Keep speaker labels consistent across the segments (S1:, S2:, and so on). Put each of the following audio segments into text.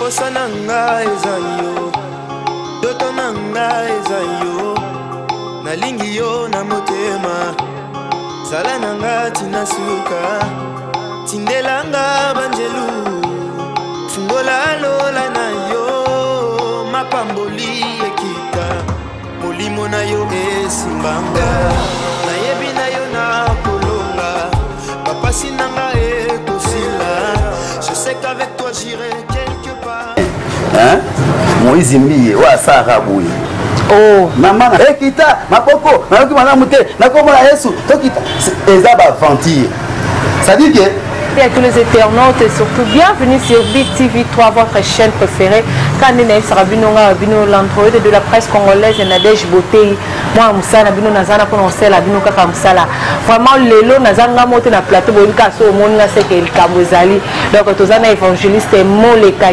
S1: Posa nanga ezayo, doto nanga ezayo, nalingi yo na motema, zala nanga tina suka, tindelanga banjelu, fungola lola na yo, mapamboli ekita, molimo na yo esimbanga, na yebi na yo na kolonga, papa sinanga ekosila, je sais qu'avec toi j'irai quelque part.
S2: Hein? Moise Mbiye, wa Sarah Bouye.
S3: Oh,
S2: maman, ekita, mapoko, nayoki malamu te, nakomona Yesu, tokita. Eza ba ventir. Ça dit que
S3: et à tous les internautes et surtout bienvenue sur BTV3, votre chaîne préférée. Quand on est sur l'Android de la presse congolaise, Nadège Beauté, moi Moussala, Bino Nazana, Prononcela, Bino Kaka Moussala. Vraiment, le lot Nazanga monté dans le plateau, Bolika, au monde, c'est que le Kabozali. Donc, tous les évangélistes, Moleka,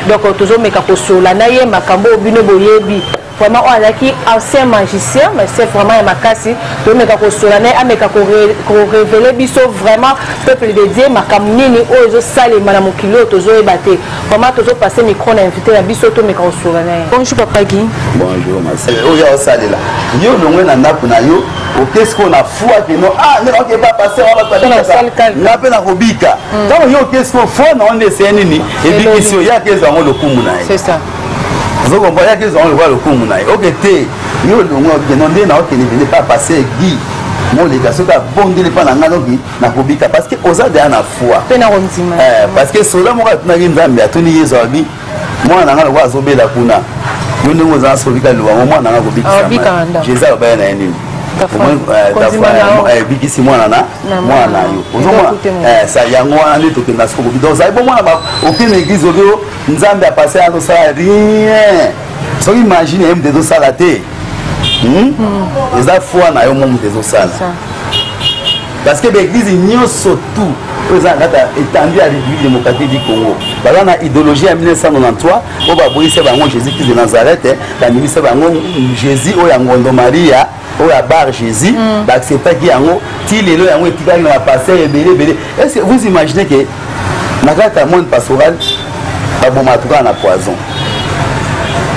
S3: donc, tous les Mekakosola, Naye, Makambo, Bino Boyebi. Vraiment, on a qui ancien magicien, mais c'est vraiment un makasi. Donc, on a révélé biso vraiment peuple de Dieu, makamini, ozo sale, madame Kilo, tozo ebate. Vraiment, tozo passé micro, on a invité à biso, to meka osolane. Bonjour, papa Guy.
S2: Bonjour, ma sœur. Oh, ya osale là. Yo, l'on a napu na yo. Qu'est-ce qu'on a foi que non? Ah, non, ok, pas passer, on va pas passer. On a peine à Robika. Donc, yo, qu'est-ce qu'on fait? On est sénini. Et puis, ici, il y a qu'est-ce qu'on a le kumuna.
S3: C'est ça.
S2: Vous comprenez qu'ils ont le voir le coup mon aïe. Ok, t'es, yo le moi qui n'ont pas qui ne venait pas passer Guy. Moi les gars, ceux qui ont bondé les panangano qui n'a pas bika parce que aux adhérents à foi. Parce que cela moi tu n'as rien d'ambi à tout nier zobi. Moi n'a pas le voir zober la kuna. Nous nous avons sauvé le roi. Moi n'a pas bika. Jésus a bien aimé. Biki si moi nana moi na yo ça y a moi on est tout dans ce que donc ça bon moi aucune église audio nzambe a passé à ça rien so imagine même des ça la té les a foi na yo monde des ça parce que l'église n'y surtout présent là étendu à l'église démocratique du Congo dans la idéologie en 1993 on va boire c'est bango Jésus-Christ de Nazareth la nuit c'est bango Jésus o yangondo Maria au bar Jésus, d'accepter qu'il y a un petit lélo, un petit gars qui va passer et belé. Est-ce que vous imaginez que dans le monde pastoral, il y a un poison?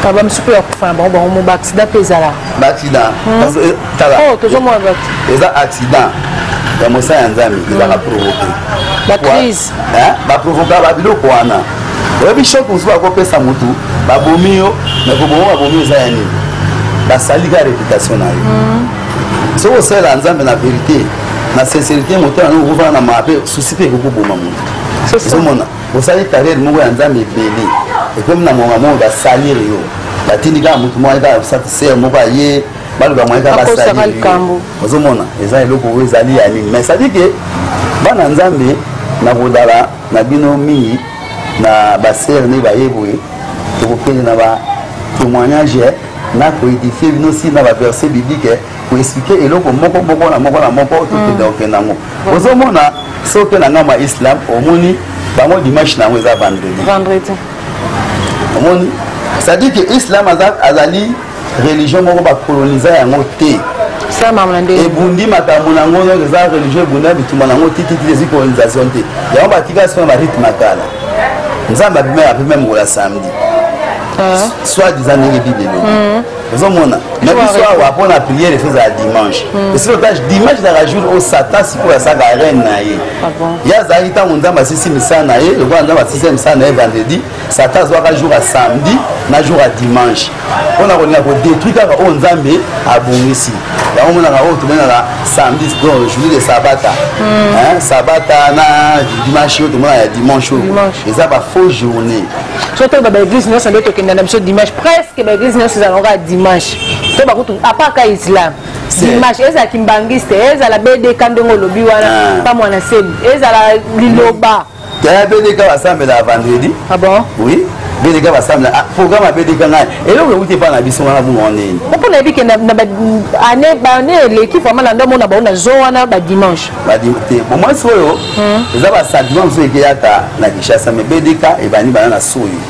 S3: Il y a un super accident.
S2: Accident.
S3: Oh, toujours moins accident.
S2: Il y a un accident. Il y a un accident qui va provoquer.
S3: La crise.
S2: Va provoquer la bilo quoi na. Oui, choc on se voit couper sa moto. Va bomio, mais pour bomio, va bomio zayani. La saliga réputation na yo. So o sala nzambe na vérité, na sincérité moteur na ouvra na mabe souci pe ko boma mo. C'est ça mona. O sala carrière mo ya nzambe belé. Et comme na mo mo ba salir yo. La tiniga mutu mo ida satisfaire mo ba ye, ba ba mo ida ba salir. Ozo mona, eza eloko o ezali ya nini. Mais ça dit que bana nzambe na bodala na bino mi na ba ser ne ba yeboye. To ko pene na ba témoignage na ko édifier bino si na ba verset biblique pour expliquer eloko moko tout donc nango ozomona soki na ngama islam omoni bango dimanche nango eza vendredi omoni ça dit que islam azali religion moko ba coloniser yango te
S3: ça mamande
S2: ebundi makambo nango eza religion ebunda bituma nango titi des colonisation te yango batika so ba rythme makala nzamba même la samedi soit disant n'est Bible. Vous avez mais soit on apprend la prière et faire dimanche. Et c'est l'otage dimanche de la jour au Satan si pour ça la reine naïe. Il y a Zahita on a massé misa naïe, le roi on a massé misa naïe vendredi, Satan soit jour à samedi, na jour à dimanche. On a pour détruire quand on zambe à bon ici. Là on a tout le samedi donc journée de sabata. Hein, sabata na dimanche tout le monde a dimanche. Et ça va fausse journée.
S3: Surtout dans l'église nous sommes que dans dimanche presque l'église nous allons à dimanche. À part qu'à islam dimanche eza kimbangiste eza la BD kandongo lobi wana pas moi na scène eza la liloba
S2: la BD ka ensemble la vendredi.
S3: Ah bon?
S2: Oui. BD ka ensemble programme BD ka ngai et là vous n'êtes pas na biso wana vous on est
S3: pourquoi na biki na année l'équipe vraiment na ndo mona ba na zo wana ba dimanche
S2: ba dimanche bon moi soyo eza ba samedi so ekeyaka na Kishasa mais BD ka e bani bana na soyo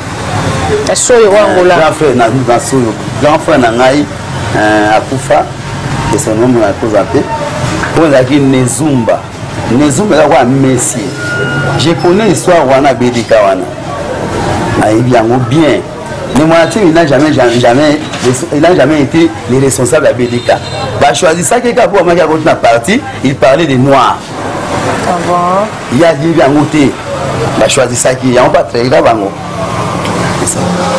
S3: soyo wangola
S2: grand frère na ngai akufa et son nom na présenté on a dit Nezumba là quoi Messi je connais l'histoire wana BDK wana bien. Mais moi, il n'a jamais été le responsable à BDK. Bah, choisi ça quelqu'un pour moi qui a voté la partie, il parlait des noirs. Il a dit bien voté. Bah, choisi ça qui y a pas très grave.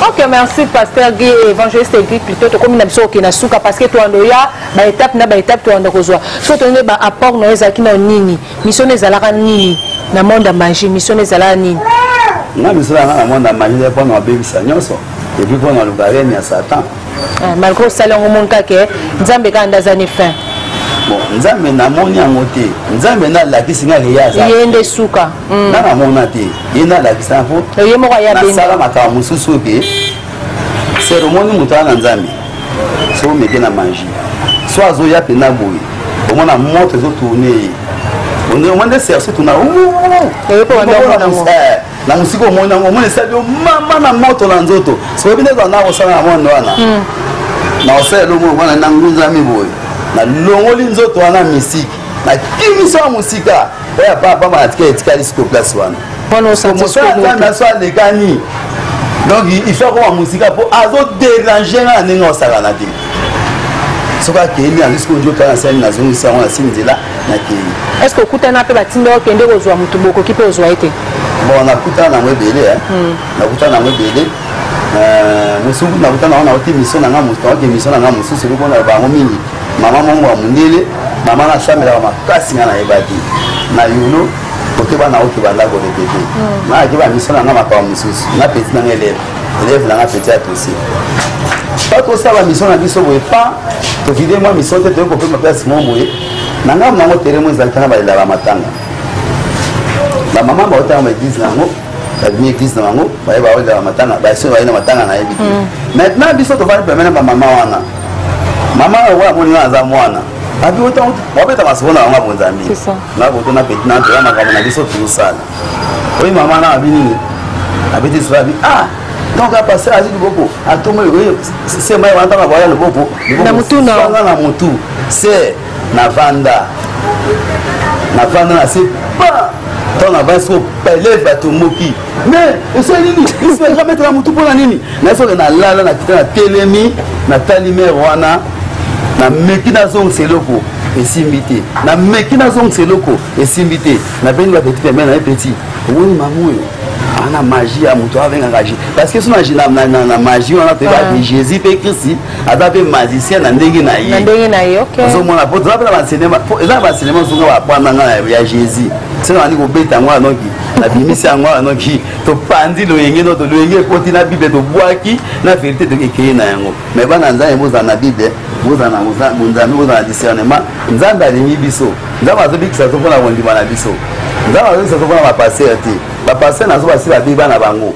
S3: Ok, merci pasteur Guy, évangéliste Guy plutôt comme une absurde qui n'a SUKA parce que toi on doit ba étape na ba étape toi on doit rejoindre. Soit on est ba apport no ezaki na nini, mission ezalaka nini na monde de magie, mission ezalaka nini.
S2: Na mission na monde de magie pour no bebisa nyonso. Et puis pour no lugareni ya Satan.
S3: Malgré ça on monte que Nzambe ka ndazani fin.
S2: Bon, Nzambe na moni yango te. Nzambe na la kisinga riyaza.
S3: Yende SUKA.
S2: Na mona te. Yenda la kisanga po.
S3: Yemo ya
S2: bende. Sala maka mususu ke. C'est le monde mutana Nzambe. So meke na magie. So azo ya pena boy. Au moins la montre zo tourner. On demande de chercher tout na. Na musiko mona ngomone sadio mama na moto na nzoto. So bine za na osala na mona wana. Na osala lo mona na Nzambe boy. Na longoli nzoto wana misiki na kimisa musika ya papa matike etikali siko place wana
S3: wana osantisa
S2: na so lekani donc il faut qu'on musika pour azo déranger na ningo sala na te soka kemi en jusqu'au jour quand ça na zone ça on simzela na ke
S3: est-ce que kutana pe batindo kende kozwa mutu boko kipe ozwa ete
S2: bon na kutana na mwebele na kutana na mwebele musuku na kutana na oti mission na ngamu to ke mission na ngamu susu ko na ba mingi mama mongo amundele mama na chamela makasi ngana ebati na yuno kote bana oki banda ko répéter na ki ba mission na ngama kwa mususu na petit na élève na petit à aussi pas ko ça ba mission na biso boye pas to vide moi mission te ko pe ma place mon boye na ngam na ngotere mo zalta na ba la matanga la mama ba ota ma église na ngo la vie église na ngo ba la matanga ba so ba na matanga na yebi maintenant biso to va permettre ba mama wana mama wa mwana za mwana abi wota wabeta masibona wa mabonzambi na boto na petit na tela makamo na biso tout ça oui mama na abi nini abeti so abi donc a passer à du boko atomo c'est mai wanta ba wala le boko
S3: na mutu
S2: na mutu c'est na vanda na c'est pas ton avance au élève atomoki mais c'est nini il se va mettre la mutu pour la nini na so na lala na kitana telemi na talimer wana na mekina zong seloko esimbité na mekina zong seloko esimbité na bengi ba petit mais na petit oui mamu ana magie ya muto avec engagé parce que son na magie on a te ba Jésus pe Christ adape magicien na ndenge na ye OK zo mona po za ba cinéma po za ba cinéma zo ba pwana ya Jésus c'est na ni ko beta ngwa noki na bimisi ngwa noki to pandi lo yenge no to lo yenge poti na bible to boaki na vérité de keke na yango mais bana nzambe boza na bible boza na nzambe boza na discernement nzambe alingi biso nzambe azobikisa to pona wondima na biso nzambe azobikisa to pona ba passer te ba passer na zo ba sila biba na bango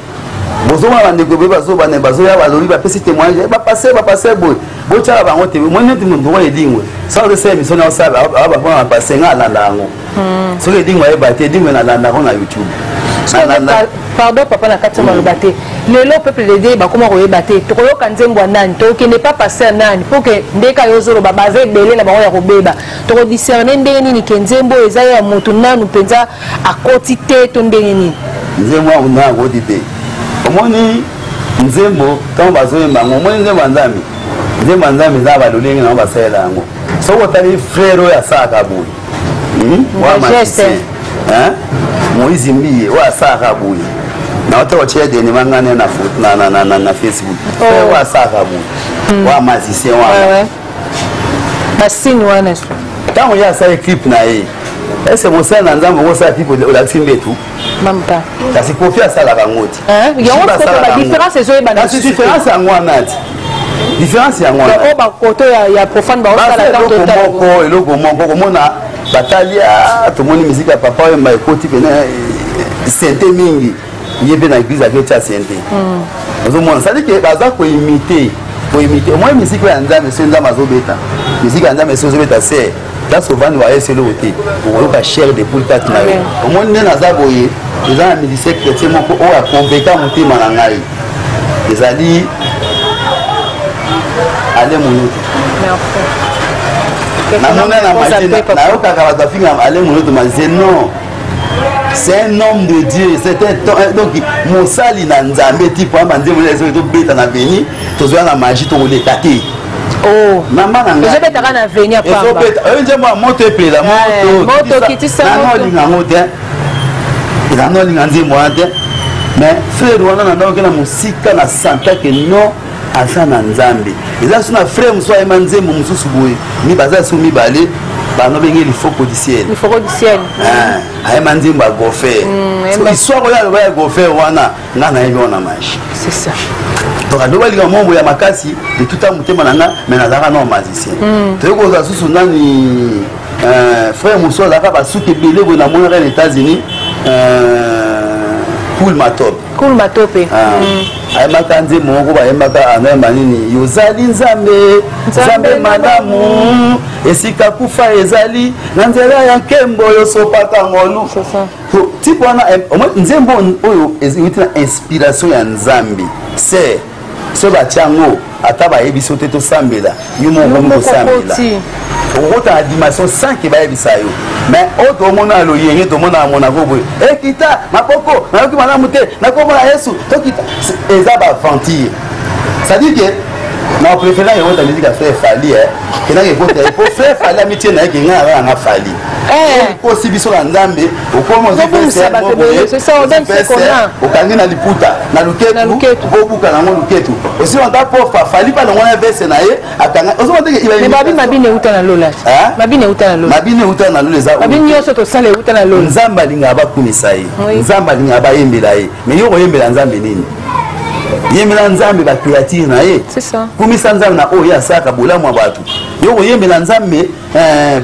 S2: bozo ma bandeko be bazo bana bazo ya balori ba pesi témoignage ba passer boy bo tala bango te mo neti mo ndo edingwe ça de ces missions na ça ba ba passer ngala lango so ke dingwe e ba te dingwe na landa ko na YouTube.
S3: Pardon papa na kati ma lobate lelo peuple de Dieu ba koma ko ebate to ko kanzembo nani to ke ne pas passer nani pour que ndeka yozolo ba baze belé na ba ya ko beba to ko discerner ndenge nini kenzembo eza ya mutu nanu penza akoti te to ndenge nini
S2: nzembo una akoti te omoni nzembo quand bazo mbango omoni nzembo nzambe za ba lolengi na ba sela yango so ko tali frère ya saka boy wa Magicien Moise Mbiye wa saka boy na wata wache de ni mangane na foot na Facebook wa saka boy wa Magicien wa
S3: basini wana
S2: tango ya sa clip na ye ese mosa na nzambo ko sa tipo de la simbetu
S3: mampa
S2: kasi kofia sala bangoti
S3: yango la différence ezo eba na
S2: différence ya ngwana différence ya ngwana
S3: o ba koto ya profane ba osala
S2: tango eloko moko komona batalia tomoni musique ya papa oyo ba ekoti pena sente mingi yebe na église aketi sente ozomona c'est que baza ko imiter moi musique ya nzambe so nzambe azobeta musique ya nzambe so azobeta c'est là souvent va essayer le côté pour le chair de poule kat na yo au moins na za boye eza na musicien chrétien moko o a convaincre motema na ngai ezali ale munutu na mona na magie na yo kaka bato afinga ale munutu mais non c'est un homme de Dieu, c'est un donc Mosali na Nzambe type pour manzer les autres bêta na béni, tu vois la magie tu les taquer.
S3: Oh,
S2: maman na
S3: je vais te rendre à venir par là.
S2: Je moi moto pe la
S3: moto qui tu sais moto.
S2: Il a non linganzi moi mais frère wana na donc na musika na santa que non asa na Nzambe. Eza suna frère muso ay manze mu mususu boye. Mi baza su mi balé. Bah non bien il faut codiciel. Il
S3: faut codiciel.
S2: Ah, ay manzi mba gofer. So histoire ya le gofer wana na na yebi ona machi.
S3: C'est ça.
S2: Donc à nouveau les mombo ya makasi de tout à mutema nanga mais na zara non magicien. Tu ko za susu nani frère muso la ba suke belé bo na mon aux États-Unis cool matop.
S3: Cool matope.
S2: Ay makanze mongo ba yemaka ana manini yozali Nzambe Nzambe malamu esika kufa ezali na nzela ya nkembo yo sopata ngolu.
S3: C'est ça.
S2: Tipo na nzembo oyo eziti na inspiration ya Nzambe. C'est ce batiango ataba yebiso te to sambela yumo ngo sambela. Ota la dimension 5 qui va ebisa yo. Mais autre mona lo yenge to mona mona gobo. Ekita mapoko na yoki mala mute na ko mona Yesu to kita ezaba fantir. Ça dit que na préféré yo ta musique à faire fali que na ko te pour faire fali amitié na yenge na fali. Ko sibiso la Nzambe okoma
S3: c'est ça on donne ce qu'on a.
S2: Okangi na liputa na luketu bobuka na ngo luketu. Aussi on t'a pour fali pas na ngona verse na ye akanga. Ozo on te
S3: mais mabine uta na lola. Mabine uta na lola.
S2: Mabine uta na lola za.
S3: Mabine yoso to sale uta na lola.
S2: Nzamba linga ba kumisa ye. Nzamba linga ba yembela ye. Mais yo yembela Nzambe nini? Yembela Nzambe ba créature na ye.
S3: C'est ça.
S2: Kumisa Nzambe na oya saka bolamu abatu. Yo yembela Nzambe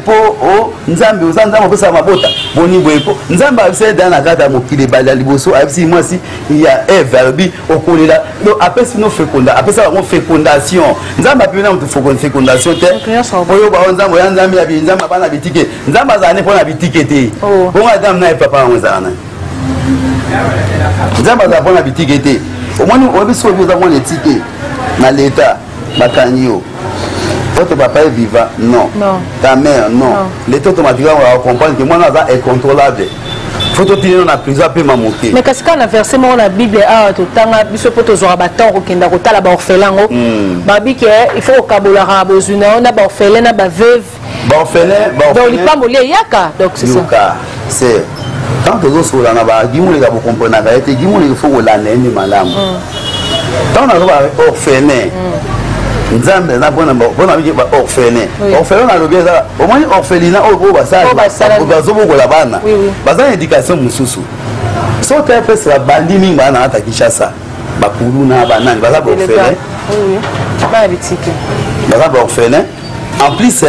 S2: po o Nzambe uzanza mapesa mabota. Boni boyeko. Nzambe abise dana kata mokile bala liboso abisi mwasi il y a un verbe okolela. Donc après sinon féconda, après ça on fécondation. Nzambe apena mutu fécondation te. Oyo ba Nzambe ya Nzambe ya Nzambe bana bitike. Nzambe azane pona bitike te. Bon adam na papa ngozana. Nzambe azana pona bitike te. Au moins on biso biso dans les tickets na l'état bakanyo. Votre papa est vivant, non. Ta mère, non. L'état automatiquement on va comprendre que moi est incontrôlable. Faut te tirer dans la prison après m'amoquer.
S3: Mais qu'est-ce qu'on a versé dans la Bible à tout temps biso poto zo abaton ko kenda ko tala ba orphelin ngo. Babi que il faut kabola ra bozuna on a ba orphelin na ba veuve.
S2: Ba orphelin.
S3: Donc il pas molé yaka donc c'est ça.
S2: C'est quand tu os na ba gimule ka bo comprendre na été gimule il faut la nene malamu. Tant on a ba orphelin. Nzambe na bona biki ba orphelin. Orphelin na lobi za au moins orphelinat o ba ça ba zo bokola bana. Baza éducation mususu. So te pesa la bandi mingi na ata Kinshasa. Ba kulu na banani baza ba orphelin.
S3: Oui. Ba bitike.
S2: Baza ba orphelin. En plus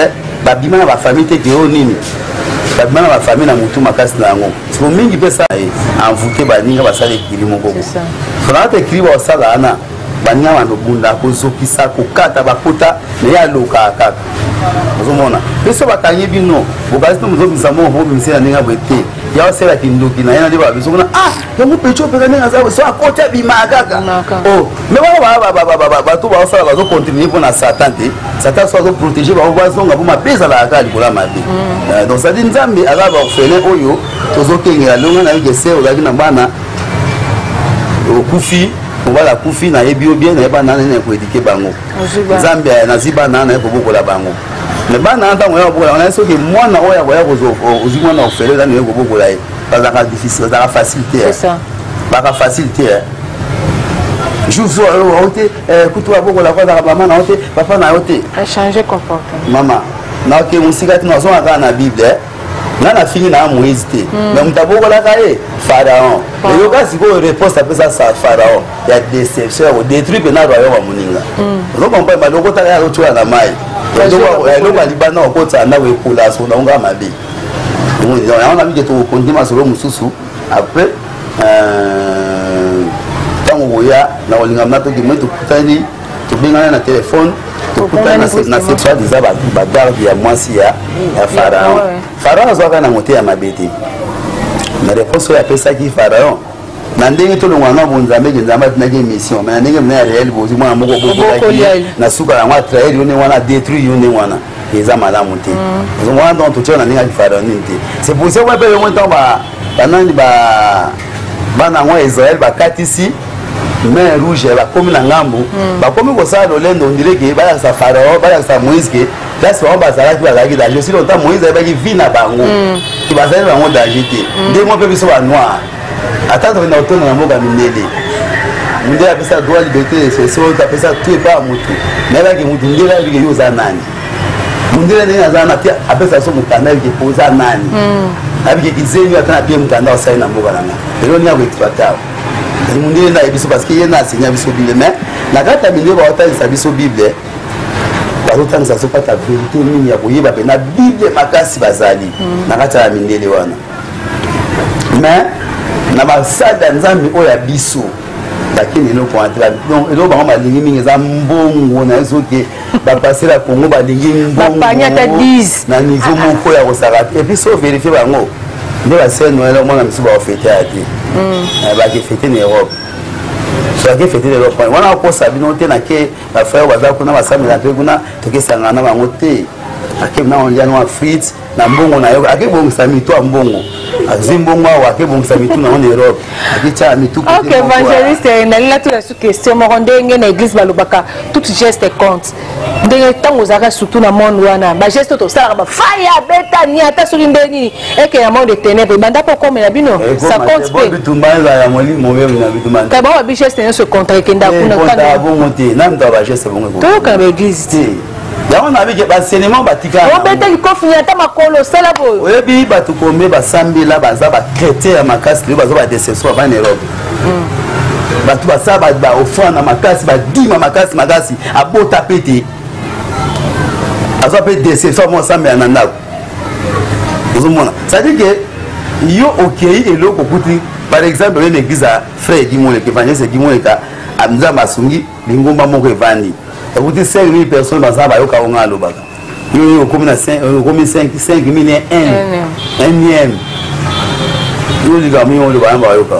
S2: ba bima na ba famille te ke o nini. Ba bima na ba famille na mutu makasi na ngo. So mingi pesa envoûter ba ninga ba sala ekili moko.
S3: C'est ça.
S2: So na te ekili ba sala ana banya wana bunda kozokisa kokata bakota me ya loka kaka ozomona peso bakangi bino bokasi to muzobisa mo ho bimse na ninga bwete ya osela kindoki na yana de ba biso na yango pecho peka ninga za so akota bimaka oh me ba to ba osala bazo continuer pour na Satan te Satan so zo protéger ba bazonga pour mapesa la akali kola mabe donc ça dit Nzambe ala ba orphelin oyo tozokengela longa na yeke se ozaki na bana okufi on va la kufi na ebio bien na eba nana na ko éduquer bango Nzambe na ziba nana ko bokola bango mais bana ntango ya bokola on a so que mwana oya ko ya ko ozimwa na ofele na ko bokola e bazaka difficile bazaka facilité
S3: c'est ça
S2: baka facilité jour so ote kutu bokola kwa za mama na ote papa na ote
S3: a changer comportement
S2: mama na ke musikati na zo aka na Bible nana fini na Moise te mais mutabokola kae Pharaon et yo kasi ko réponse à ça Pharaon il y a déception au détruire na royaume wa muninga donc on peut ba lokota ya rotua na mai donc ba libana okota na we kula so na nga mabe donc on a mis que to continue solo mususu après tango boya na olinga mato ki mwetu kutani to bingana na téléphone to kutana na sexual déjà ba garde ya mwasi ya Pharaon Pharaon azwaka na mote ya mabete na réponse ya pesa ki Pharaon na ndenge to longwa na bonzambe nzamba tinaki mission mais na ndenge mna réel bozi mwana moko bokolaki na suka ya mwa trahir yone wana détruire yone wana eza malamu te wana donc to tona ndenge ki Pharaon nte c'est pour ça que ba yo monta ba banani bana ngo Israël bakatisi main rouge bakomi na ngambo bakomi kosala lolendo ondire ke balakisa Pharaon balakisa Moïse ke place bango bazalaki danger si longtemps Moïse ayebaki vi na bango bazali bango danger te nde mo mpe biso banoir ata tokenda kotonda na mboka mindele ndenge apesa droit liberté d'expression apesa tout epa motu nayebaki motu ndenge ayebike yo oza nani mundele ndenge aza na te apesa so mokanda ayebike po oza nani ayebike izemi ata na pie mokanda osali na mboka nanga lelo ndenge akoexploite awa mundele na yebiso parce que ye na asenya biso bible mais na kati ya mindele baotangisa biso bible bazotangisa so kata vérité mingi ya koyeba mpe na bible makasi bazali na kati ya mindele wana mais na basali ya nzambe oyo ya biso bakini eloko wana donc eloko bango balingi mingi eza mbongo na ezoke bapasser ya Congo balingi mbongo na niveau moko ya kosaka te epuis so vérifie bango nde basere noel omona misu baofete ya te bakefete na Europe so bakefete na Europe wana akosa bino te nake bafrère baza kuna basambela mpe kuna tokesangana na bango te akebi na ondiani wa frite na mbongo na yo akebongisa mitu ya mbongo azimbongo awa akebongisa mitu na on Europe akitia mitu
S3: ok évangéliste nalela tout la sous question moko ndenge na église balobaka tout geste compte ndenge ntango ozalaka surtout na monde wana bageste tosalaka bafaya betani ata soki ndenge nini eke na monde de ténèbre ebanda mpo komela bino ça compte mpe
S2: bitumba ya molimo obebi na bitumba
S3: kaya bango babigeste nyonso contre ekenda kuna
S2: bongo te na mito ya bageste bongo
S3: toyoka na baéglise te
S2: yango na bike basenema batika
S3: obetaki kofi ata makolo osala boyo
S2: oyebi bato kombe basambela baza bachrétien ya makasi lelo baza badéception bana Europe bato basala baofrande na makasi badima makasi abota mpe te azwa mpe déception mosambela na ndako ozomona c'est-à-dire que yo okei eloko okuti par exemple oye na église ya frère Gimoleka évangéliste Gimoleka nzambe asungi lingomba moko evandi ekuti 5000 personnes baza bayoka onga alobaka yo okomi na 5000 1 yo likambo yo oloba yamba bayoka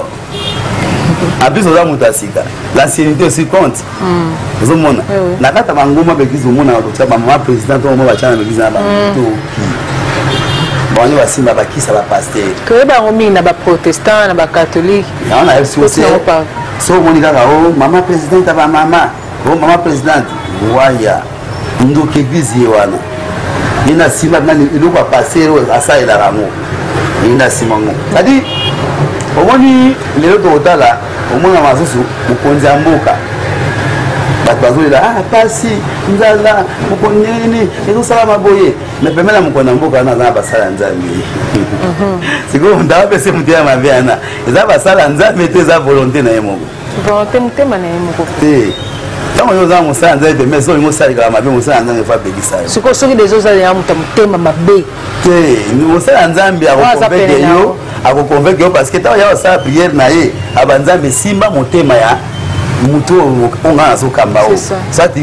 S2: en plus oza moto asika l'ancienneté aussi compte ozomona na kati ya bangoma baeglise omonaka kotia bamama président to omo batya na baeglise na bantoki bango basimba bakisa bapasteur
S3: koyeba yango mingi na baprotestant na bacatholique
S2: yango na yebi aussi so omoni kaka o mama présidente ya bamama o mama présidente waya ndoki église ye wana ye na nsima eloko ya pasteur oyo asalelaka yango ye na nsima ngo c'est-à-dire omoni lelo tokotala omona masusu mokonzi ya mboka bato bazolela pasi nzala mokonzi nini ezosalama boye me pembe na mokonzi ya mboka wana aza na basala ya nzambe sikoyo ndawa pese mote ya mabe wana eza basala ya nzambe te eza volonté na ye moko
S3: volonté motema na ye moko
S2: te ntango yo oza mosala ya nzambe te me soki olingi osalikaka mabe mosala ya nzambe efa apekisa yo
S3: sikoyo soki deja ozalela moto motema mabe
S2: te mosala ya nzambe akokonveke yo akokonveke yo parce que ntango ya osala priere na ye abanzambe simba motema ya mutu onga azokamba oyo sati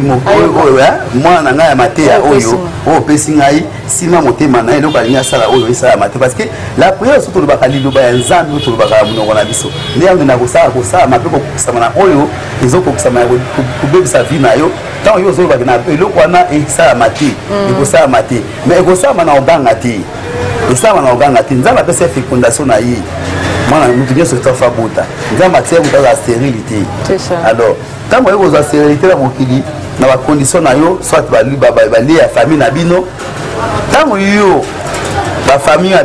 S2: mwana na ngai ya mateya oyo opesi ngai nsima motema na ye eloko alingi asala oyo esala mate parce que la priere so tolobaka liloba ya nzambe oyo tolobaka ya monoko na biso nde yango na kosalama mpe kokokisama na oyo ezokokisama ya kobebisa vi na yo ntango yo ozoyebaki na eloko wana esalama te ekosalama te mais ekosalama na oganga te esalama na oganga te nzambe apesa fécondation na ye mwana mutu nyonso etofa bota nzambe atia moto aza stérilité alors ntango oyo kozwa stérilité na mokili na bacondition na yo soit balie ya famille na bino ntango yo bafamille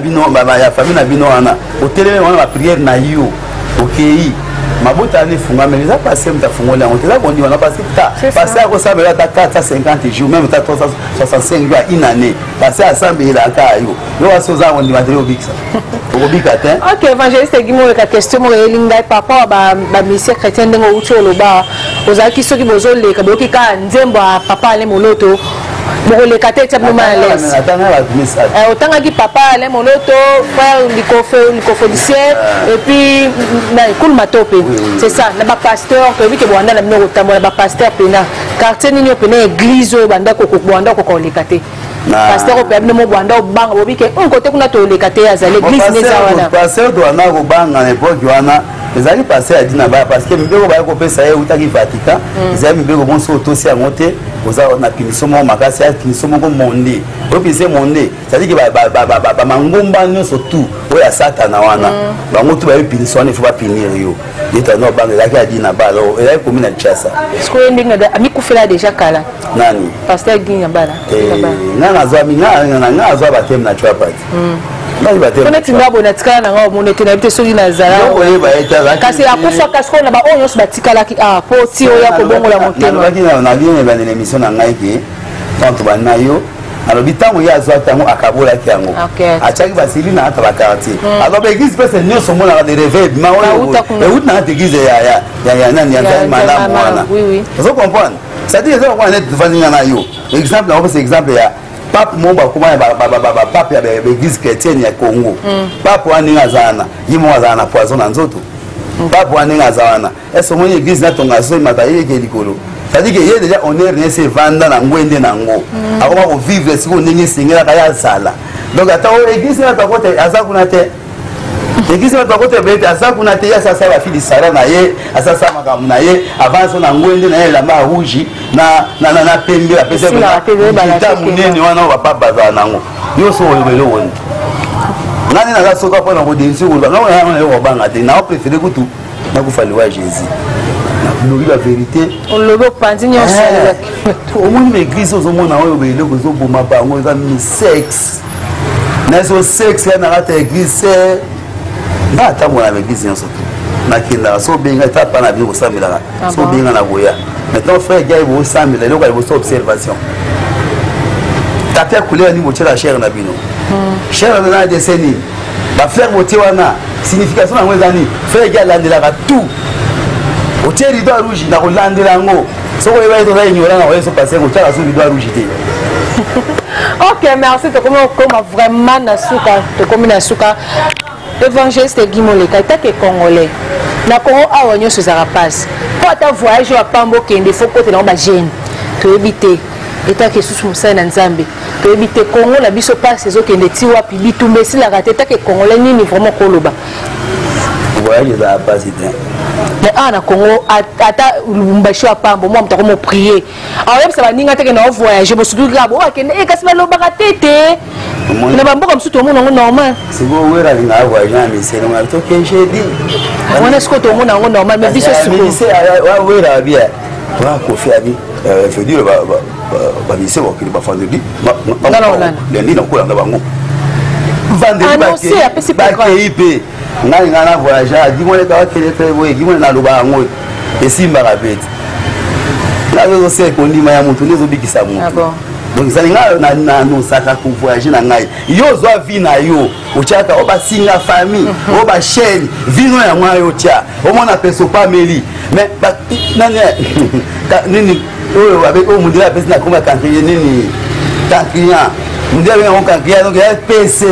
S2: na bino wana otelemi wana bapriere na yo okei mabota ane efungwameli eza pase moto afungoli yango te eza kondi wana parce que pase akosambela ata 450 jours même ata 365 jours ya une année pase asambelaka yo yo wasi oza kondima te obikisa okobika te
S3: ok évangéliste Gimoleka question moko eyeli ngai par rapport a bamisie chrétien ndenge outi oloba ozalaki soki bozoleka boyoki kaka nzembo ya papa ale moloto bokoleka te etia bino à l'aise otangaki papa ale moloto frère likofolicien et puis kuluma to mpe c'est ça na bapasteur toyebi ke bwanda na bino kotambola bapasteur mpena quartier nini opena église oyo bwanda kokoleka te pasteur opeya bino mo bwanda obanga bobi ke kote kuna toleka te azali église neza wana
S2: pasteur towana kobanga na epoke wana ezali pasteur ya dina baya parce que mibeko baya kopesa ye utaki Vatican ezali mibeko bonso otosi yango te on a punition mon makasi a punition mon monde o punition monde ça dit que ba mangomba nyo surtout o ya satana wana ba motu ba punition il faut pas punir yo eta no banga la ka dina balo e la komi na chasa
S3: sko ndinga da ami kufela déjà kala
S2: nani
S3: pasteur ginya bala
S2: nana zwa mi nana zwa ba tem na chapati nani ba tem
S3: on tinga bona tikala na ngo mono tena bite soki na zala kasi akufa kasi ko na ba onyo batikala ki po ti o ya ko bongola motema
S2: na bien ba na émission na ngai ki tanto ba na yo alobi tango ya zwa tango akabola ki yango achaki basili na ata ba quartier alors ba église pese nyonso mona de réveil ma e ut na église ya nani ya malamu wana vous comprenez ça dit ça on est devant na yo exemple on peut exemple ya pape momba kuma ba pape ya église chrétienne ya Congo pape wani ngazana yimo ngazana poison na nzoto pape wani ngazana est-ce que église na tonga so mata yeke likolo ça dit que il déjà on est rien se vendre na ngwende na ngo akoma ko vivre siko ndenge singela kaya sala donc ata église na takote azakuna te église na takote bete azakuna te ya sasa ba fili sara na ye asasa makamu na ye avance na ngwende na ye la ma rouge na pembe la pese ba munene wana ba papa za nango yo so webelo woni nani na soka pona ko densi ko na yo banga te na préférer kutu na kufaliwa Jésus la vérité
S3: on le repentit ni
S2: au moins l'église aux hommes on a eu le besoin pour ma part on a mis sexe mais ce sexe là dans la église na ta mon avec église en surtout na kinda so benga ta pa na bi ko samila so benga na boya maintenant frère gars bo samila le ko bo observation ta faire couler ni mo tira cher na bino cher na décennie ba frère moté wana signification na mwezani frère gars landela tout au territoire rouge na kolandela ngo soko eba eto na ignorant na oyeso passer ko tala sur territoire rouge te.
S3: OK, merci to comme vraiment na suka to comme na suka évangéliste Guy Moleka ta ke congolais na Congo awa nyoso za rapaz po ta voyage wa pambo kende faut côté na ba jeune to ebité eta ke susu musai na nzambe to ebité Congo na biso passe zo kende ti wapi bitumbe si la rate ta ke congolais nini vraiment koloba
S2: voyage za rapaz ite.
S3: Mais en Congo, ata Lubumbashi wa pambo, moi mtako mo prier. Alors même ça va ninga teke na voyager, bo sudu grabo, akende e kasi balo bakatete. Na bambo comme tout le monde normal.
S2: C'est bon wera linga voyager mais c'est normal to que j'ai dit.
S3: On est ce que tout le monde normal mais biso suko.
S2: Mais c'est wa wera bien. Wa ko fi abi faut dire ba bise wa ki ba vendredi. Non. Lundi na ko la bango. Vendredi ba KIP. Ngai ngana voyager di mole ka kele fe boye di mole na loba ngo esimba kabeti na zo se ko ndima ya mutu nezo bikisa mutu donc ça nga na no saka ko voyager na ngai yo zo vi na yo uchaka oba singa famille oba chaîne vino ya mwa yo tia o mona peso pa meli mais nini o avec o mundira pesa na koma kankiye nini kankiya mundira on kankiya donc ya PC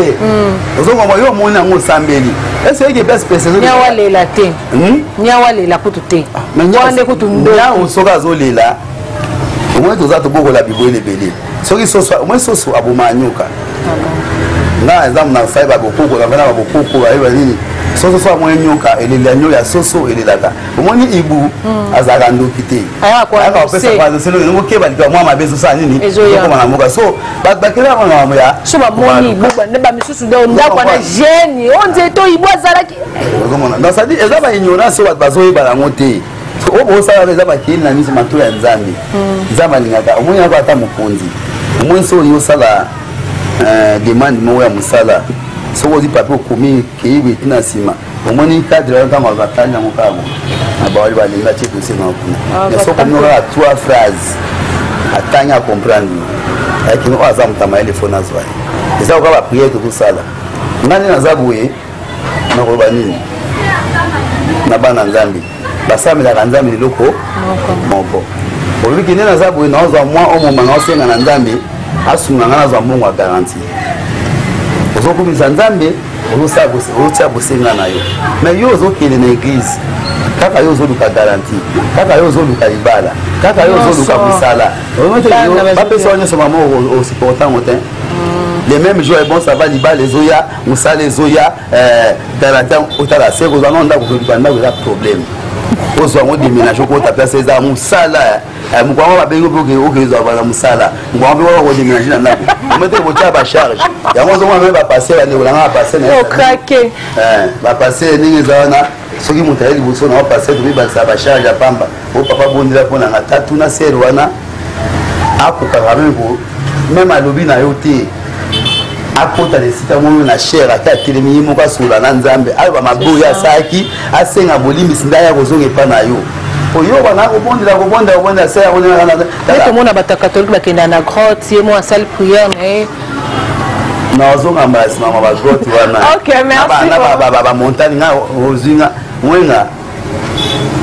S2: ozo ngoma yo mona ngo sambeli est-ce que best PC
S3: nyawa lela te nyawa lela kutu te
S2: nyawa kutu ndo ya osoka zo lela au moins toza to boko la bibo ele belé soki soso au moins soso abomanyuka na exemple na faiba bokoko na bana bokoko ba nini soso so amwe nyoka ele la nyoya soso ele laka au moins ibu azaka ndokite
S3: aya kwa
S2: pesa kwa selo ngo keba ndika mwa mabezo sa nini ko na moka so bakela mwa mwa ya
S3: so ba moni buba ne ba misusu do ndakwa na jeune onze to ibu azalaki
S2: dans ça dit ezaba ignorance wa bazo ibala ngote o bo sala za ba kini na misi matula ya nzambi nzamba lingaka omunya kwa ata mukunzi omwenso yo sala demande mo ya musala so wo di papier komi kibi tina sima omoni cadre ya kama batanya mukabo abawali balinga chetu sema kuna ya so komi ra trois phrases atanya comprendre lakini o azam tama ile phone azwa eza ko ba prier to sala nani nazabuye na ko banini na bana nzambi basamela kanzambi loko moko oliki nena zabu na oza mwa omo manga osenga na nzambi asunga ngana za mungu a garantie ozokumisa nzambe ozotia bosenga na yo mais yo ozokende na église kaka yo ozoluka garantie kaka yo ozoluka libala kaka yo ozoluka misala bapesa nyonso mama osupportango te les mêmes jours bon ça va libala ezoya mosala ezoya garantie otala seko ozanga ndako tolibanda koza problème ozwa ngo déménage ko ta place eza musala mukwango babengo boke okezo bana musala mukwango ko déménager na ndako mete botia ba charge yango zo mwa ba passer ba ndeko ba passer na
S3: craquer
S2: ba passer ningi zawana soki mutali liboso na ba passer to ba ba charge ya pamba o papa bondela pona na tatu na ser wana akoka kamengo même alobi na yo te akota lesika moyo na cher ata telemi moko asola na nzambe ayo ba maboya saki asenga bolimi sinda ya kozonga epa na yo oyo bana kobondela se ya bonela na
S3: tout monde ba catholique ba kenda na grotte yemo en salle prière mais
S2: na ozonga mbasi mama ba grotte wana
S3: OK merci
S2: ba montagne nga ozinga mwenga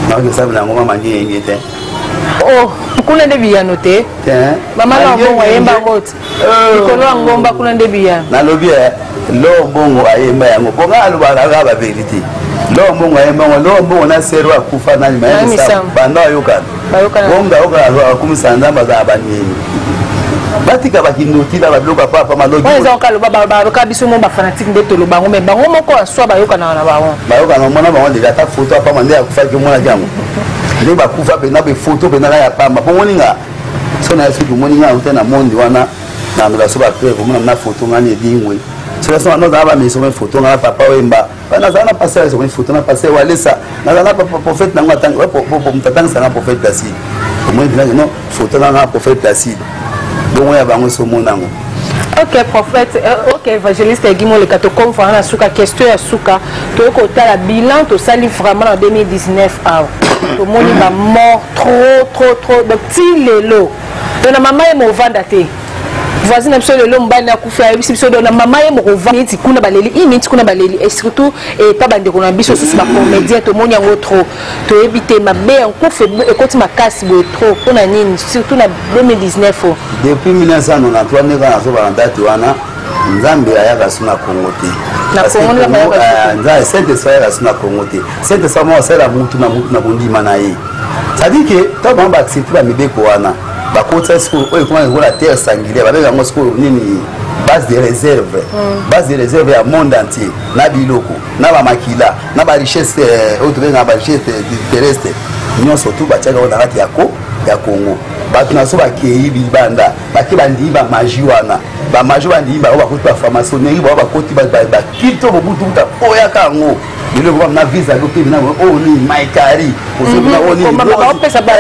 S2: na ke sabe na ngoma mangi te
S3: oh kuna nde biya note mama la bongo ayemba ngote ikolo ngomba kuna nde biya
S2: na lobi lo bongo ayemba yango bonga aloba la ba verite lo bongo ayemba lo bongo na sero akufa na mayemba sa banda yokana bonga okala akumisa nzamba za banini batika bakinoti la babloka papa malogi
S3: oza okalo baba ka biso mo ba fanatique nde tolo bango mais bango moko aswa bayokana na bango
S2: bayokana mona bango déjà ta photo apa mande akufa ki mona jango nde bakufa pena be photo pena ya pamba po moninga so na yesu moninga utena mondi wana na ndo so ba preuve mona na photo ngani edingwe so la so na ba miso me photo ngana papa wemba bana zana passer so me photo na passer walesa na zana papa prophète na ngata po mtatanga sana prophète Placide moi ndinga no photo na prophète Placide bon ya bango so monango.
S3: OK prophète OK évangéliste Guimo le kato comme na suka question ya suka to ko tala bilan to sali vraiment en 2019 to moni ba mort trop de petit lelo to na mama mo vanda te voisin na biso lelo mbani akufa biso do na mama mo vanda ti kuna baleli initi kuna baleli et surtout eta bande ko na biso susu ba comédien to moni yango trop to éviter mabe en ko fait ekoti makasi bo trop pona nini surtout na 2019
S2: depuis 1993 neka na so ba ndati wana nzambe ayaka suna Kongo te
S3: na Kongo
S2: nzambe sente soya suna Kongo te sente samo sala mutu na bondima na ye ça dit que to ba accepter ba mibeko wana ba kota school o ekoma ngola terre sanguinaire ba benga ngo school nini base de réserve ya monde entier na biloko na ba makila na ba richesse autre benga ba richesse terrestre nyonso tout ba tiaka na kati ya Kongo batu na so ba kei bibanda ba ke bandi ba magie wana ba magie bandi ba ba kota pharmaçonnerie ba koti ba kilto bobutu ta oya kango ile ko na visa ko pe na o ni maikari osebina o ni
S3: ba pesa ba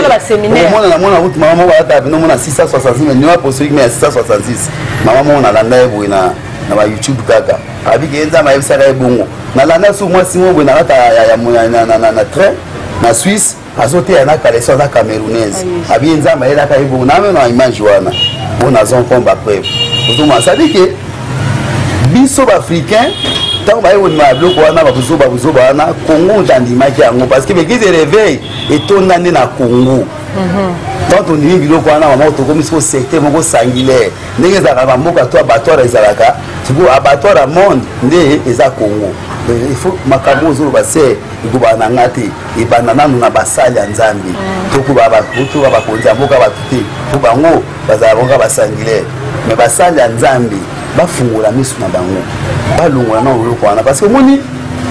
S3: ba séminaire
S2: mona utu mama wa ta bino mona 666 ni wa possible mais 666 mama mona landa ebo na ba YouTube kaka abike enza ma ebisa ka ebongo na landa su moi simo bo na kata ya na train na Suisse azote ya na collection na camerounaise abi enza ma ela ka ebongo na me na image wana on a zon combat preuve autrement ça dit que biso africain tant ba yoni ma bloko wana ba buzoba wana Congo ndandimaki yango parce que l'église de réveil etondane na Congo tant on dit biloko wana mama otokomi so secteur moko sanguinaire ndenge za ka mboka to abattoir ezalaka siku abattoir a monde nde eza Congo il faut makambo zo ba se ikubana ngati ibana na basali ya nzambi tokuba ba konza mboka batuti po bango bazalaka basanguinaire mais basali ya nzambi bafungula misu na bango balongola na oloko wana parce que moni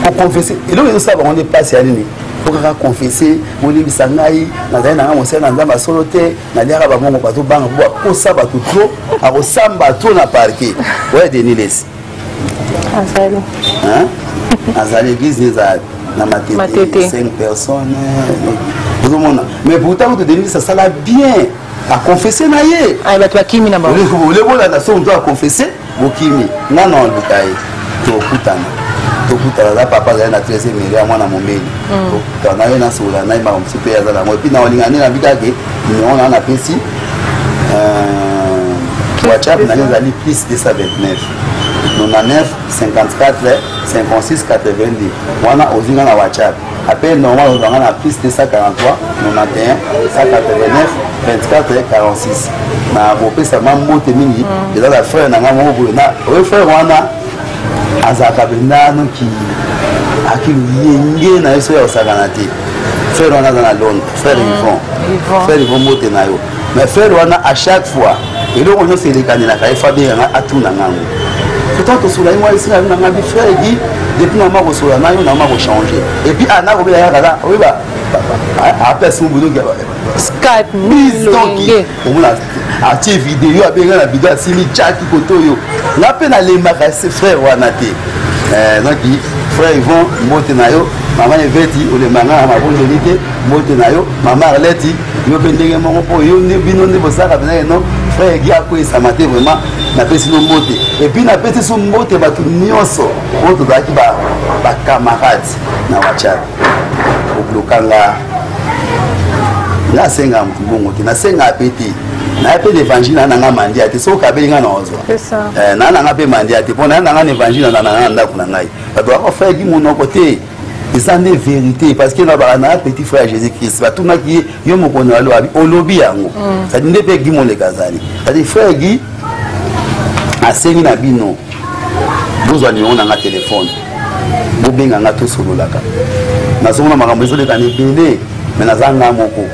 S2: ko confesser eloko ezo saba on est passé à nini pour ka confesser moni bisangai na zai na ngamo na nzamba solo te na liaka ba mongo bato banga ko saba tout trop a ko samba tout na parquet ouais Deniles
S3: azali
S2: azali église na matete 5 personnes tout le monde mais pourtant de Deniles ça sala bien à confesser na ye
S3: ay bato bakimi na ba
S2: le bola na so doit confesser bokimi na non bukai to kutana la papa za na 13e mairie mwana momeli to na ye na sola na ma msipe ya za mo puis na olingani na bidage ni on a pesi WhatsApp na les plus de 129 99 54 56 90 wana ozinga na WhatsApp appel normal on a plus de 143 91 189 24 46 na bopesa mamote mingi eza la frère na ngamo boye na o frère wana azaka bendano ki akiyenge na yeso ya osakana te frère wana na Londres frère Yvon mote na yo mais frère wana à chaque fois eloko nyonso elekanela ka efabe yanga atuna ngango pourtant tosula moi ici na ngabi frère dit depuis na mako sola na yo na mako changer et puis ana ko bela yaka oui ba après son boulot
S3: Skype
S2: donc on a atie vidéo a bien la vidéo simi chaki kotoyo na pe na le makase frère wanate donc frère ils vont monter na yo maman eveti o le manga ma bonne unité monter na yo maman arleti yo pe ndenge moko po yo ne bino ne bosaka bina non frère gi akoy ça maté vraiment na pe sino monter et puis na pe sino monter ba tout nyonso o to daki ba camarades na wachak o blokanga na senga mbongo te na senga peti na pe l'évangile na nga mandia te so ka belinga na ozo
S3: c'est ça
S2: na nga pe mandia te pona na nga l'évangile na nga ndako na ngai ba doit faire gi mon côté c'est une vérité parce que na petit frère Jésus Christ ba tuna ki yo mokoni alo abi olobi yango ça dit pe gi mon le kazali ça dit frère gi a sengi na bino bozwa ni on na téléphone bo benga nga to solo laka na zona makambo ezole kane bele mais na zanga moko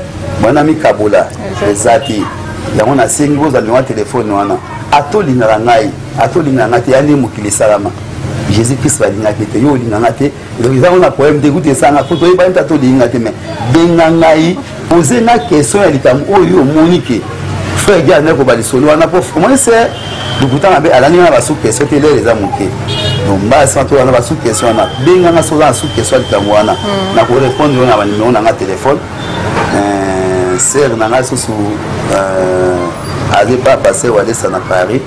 S2: bana mikabola ezati yango na sengi bozali wa téléphone wana atolinga ngai te yani mokili salama Jésus Christ va linga te yo linga ngate donc ils ont un problème d'écouter ça na photo ba ntato linga te mais benga ngai poser na question ya litam oyo monique frère gars na ko bali solo wana po moi c'est du kutana be alani na ba sous question te les amoké donc ba sa to na ba sous question na benga na so na sous question litam wana na ko répondre na ba numéro na téléphone sœur na nga sous avait pas passé ou aller ça na Paris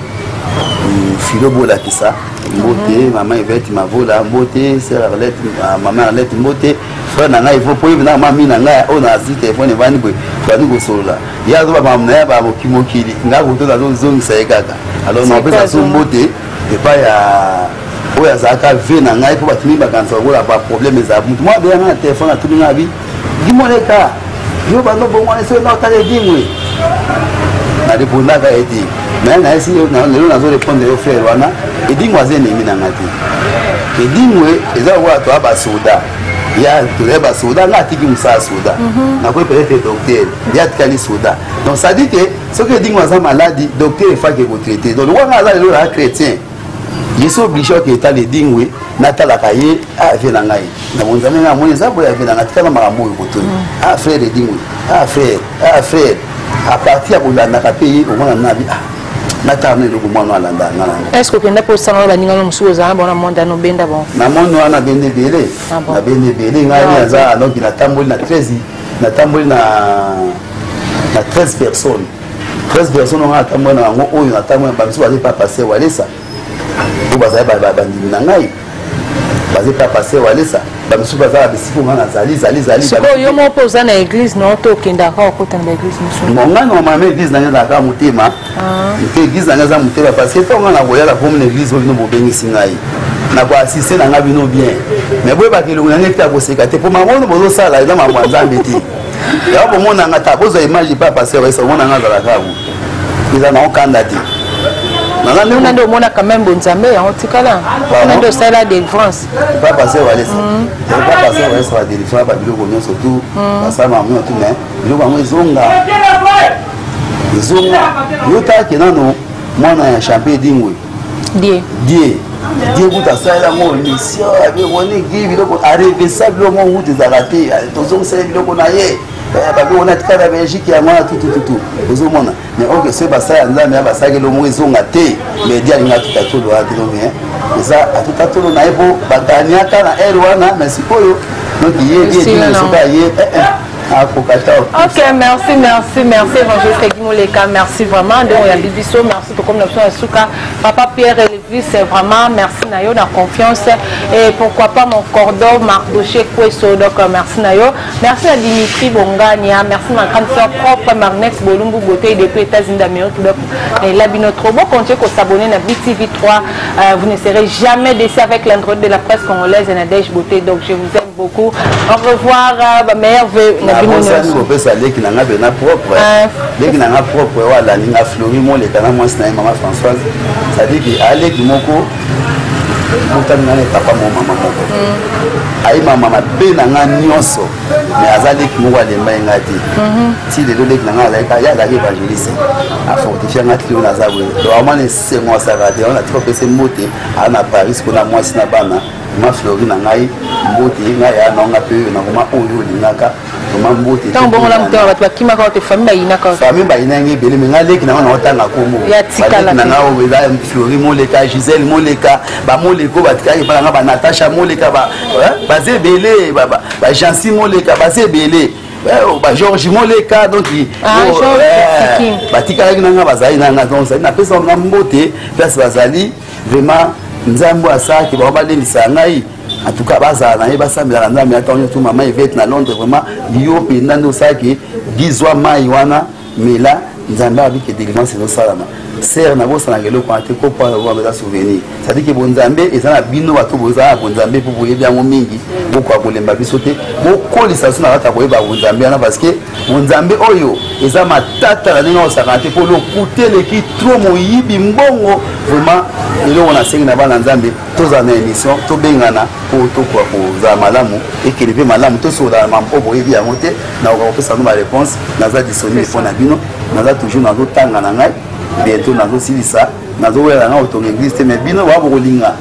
S2: philo bola qui ça mbote maman Yvette mavola mbote sœur Arlette maman Arlette mbote frère na nga il faut pour na mami na nga on a si téléphone vani boy twani go solola ya zo ba maman ya ba mokimokili nga go to na zongi sa ekaka alors non peut ça mbote et pas ya oya zaka ve na nga il faut batimi ba kanza gola ba problème za mutu moi bien na téléphone na tout nga bi di Moleka yo ba no bon wana so na tale dingwe na répondre ka eti mais na esi na lelo zo répondre yo frère wana et dingwa zene mina ngati et dingwe eza wa to aba soda ya to eba soda na tiki musa soda na ko peut-être docteur ya tkali soda donc ça dit que ce que dingwa za maladie docteur fa que vous traiter donc wana za lelo la chrétien je suis obligé que état de dingwe na tala kaye a fait na ngai na monzame na moni za boya fait na tkala makambo ko to a frère de dingwe a frère à partir de la pays au moins na bi na tarne le gouvernement alanda ngala
S3: est-ce que kenda pour ça ba ninga no musuza na bona monde no benda bon
S2: na monde wana bende belé na bende belé ngani za donc na tamboli na 13 na tamboli na 13 personnes on a tamboli na ngo oyo na tamboli ba biso ba passer walesa ou ba za ba bandi na ngai ba za pas passer walesa ba biso ba za bisiko ngana zali
S3: siko yo mo poza na église no to kenda ka ko tanga église musu
S2: monga no mama église na nga ka mutema ke église na nga za mutema parce que to ngana boya la comme l'église no bobengisi ngai na ko assister na nga bino bien mais boye ba kelongo na ngeta ko sekate po mamono bozo sala eza mambo nzambe ti ya bo mona nga ta bozo image pas passer wa ça mona nga za la ka bu eza na okanda ti
S3: on a demandé quand même bon Zambé en tout cas là on a de ça la délivrance
S2: pas passer voilà pas passer voilà ça délivrance pas bilo bonio surtout ça m'a mis tout mais bilo ba mo zonga yota kenano mwana ya champion dingwe die buta ça mo mission avec woni give bilo arriver ça bilo mo wuti za raté to zonga ça bilo ko na ye babi on a tika la Belgique ya mwana tout ozomona mais ok c'est ba ça nzambe ya basake lo mozo ngate mais dia linga tutatolo ati no mais ça tutatolo na ebo bataniaka na erwana mais sikoyo donc yé soba yé
S3: ok, merci évangéliste Moleka, merci vraiment donc il y a Bibiso, merci pour comme l'option SUKA, papa Pierre Elvis, c'est vraiment merci Nayo, la confiance et pourquoi pas mon cordon Mardoché Kweso, donc merci Nayo, merci à Dimitri Bongania, merci ma grande soeur propre Marnex Bolumbu Beauté depuis États-Unis d'Amérique, donc et là trop beau continuez à s'abonner à BTV3, vous ne serez jamais déçus avec l'endroit de la presse congolaise et NDENGE Beauté, donc je vous aime beaucoup, au revoir, meilleur vœu.
S2: Ça leki na nga bena propre leki na nga propre wala ninga flori Moleka na mwasi na maman Françoise ça dit que aleki moko mutani na papa mo mama moko ai mama be na nga nyonso mais azaleki moko alemba ngati ti de leki na nga la ya la évangéliste a fortifier ngati on azabwe do amane se mo sa radio on a trop pese moté ana Paris ko na mwasi na bana ma flori na ngai mbote ngai ya nonga pe na koma oyo lingaka ma mbote
S3: tant bon la mutema batu bakima ka te famille bayina ka
S2: famille bayina ngi bele menga leki na wana otanga komo
S3: ya tikala
S2: na nga o eza flori moleka Giselle moleka ba moleko batikaki bana nga ba Natasha moleka ba zebele ba Jansi moleka ba zebele ba George moleka donc batikaki na nga bazali na nga donc ça na pesa na mbote place bazali vraiment nzambo asaki ba balelisa ngai en tout cas baza na yeba samela nzambe atonyo tout maman Yvette na Londres vraiment yo penda ndo saki gizwa mai wana mela nzambe abiki délivrance no salama ser na bosa na ngelo kwa te ko pa wa beza souvenir ça dit que bon nzambe ezana bino bato boza bon nzambe pour boye bien mingi boko akolemba biso te boko lisasi na bata boyeba bon nzambe na parce que bon nzambe oyo eza matata na ninga osakante pour le coûter le qui trop moyibi mbongo vraiment elo on a sengi na bana nzambe toza na émission to bengana pour to kwa za malamu et que lever malamu to so da mampo boyebi ya mote na okopesa no ma réponse naza disponible pour na bino naza toujours na tanga na ngai bientôt nazo silisa nazo wela na auto église mais bino wa bolinga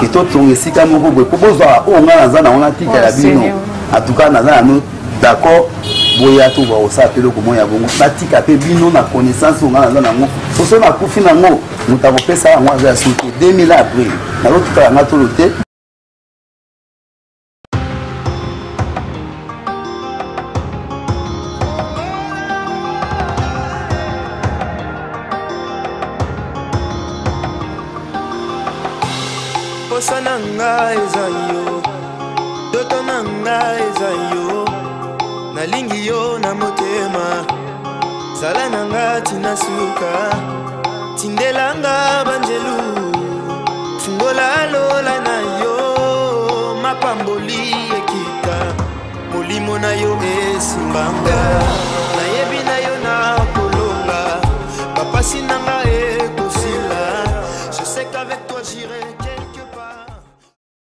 S2: ki to tonga sika moko boye popoza o nga naza na ona tika ya bino en tout cas naza na d'accord boya to ba osa pelo ko moya bongo natika pe bino na connaissance nga naza na ngo so na kufi na ngo mutabo pesa ngwa za suki 2000 après na lotuka nga to lote
S1: Nanga ezayo doto nanga ezayo nalingi yo na motema zala nanga tina suka tindelanga banjelu fungola lola na yo mapamboli ekita molimo na yo esimbanga nayebi na yo na kolonga papasi na